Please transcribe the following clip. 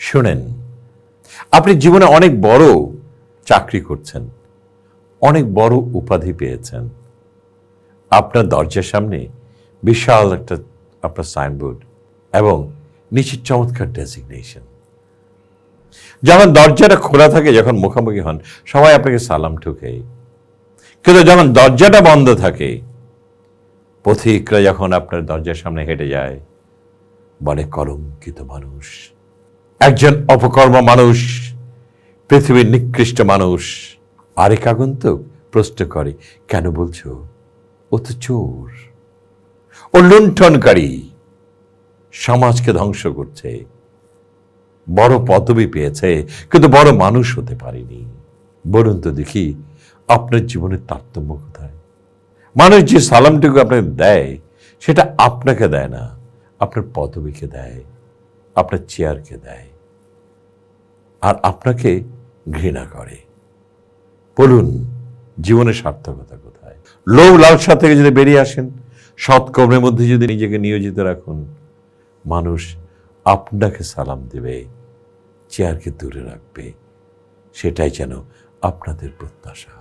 শোনেন, আপনি জীবনে অনেক বড় চাকরি করছেন, অনেক বড় উপাধি পেয়েছেন, আপনার দরজার সামনে বিশাল একটা আপনার সাইনবোর্ড এবং নিচে চমৎকার ডেজিগনেশন। যখন দরজাটা খোলা থাকে, যখন মুখোমুখি হন, সবাই আপনাকে সালাম ঠুকে। কিন্তু যখন দরজাটা বন্ধ থাকে, পথিকরা যখন আপনার দরজার সামনে হেঁটে যায়, বলে কলঙ্কিত মানুষ, একজন অপকর্ম মানুষ, পৃথিবীর নিকৃষ্ট মানুষ। আরেক আগন্তুক প্রশ্ন করে, কেন বলছো? ও তো চোর, ও লুণ্ঠনকারী, সমাজকে ধ্বংস করছে, বড় পদবি পেয়েছে কিন্তু বড় মানুষ হতে পারেনি। বলুন তো দেখি, আপনার জীবনের তারতম্য কোথায়? মানুষ যে সালামটুকু আপনাকে দেয়, সেটা আপনাকে দেয় না, আপনার পদবিকে দেয়, আপনার চেয়ারকে দেয়, আর আপনাকে ঘৃণা করে। বলুন, জীবনের সার্থকতা কোথায়? লোভ লালসা থেকে যদি বেরিয়ে আসেন, সৎকর্মের মধ্যে যদি নিজেকে নিয়োজিত রাখুন, মানুষ আপনাকে সালাম দেবে, চেয়ারকে দূরে রাখবে। সেটাই যেন আপনাদের প্রত্যাশা।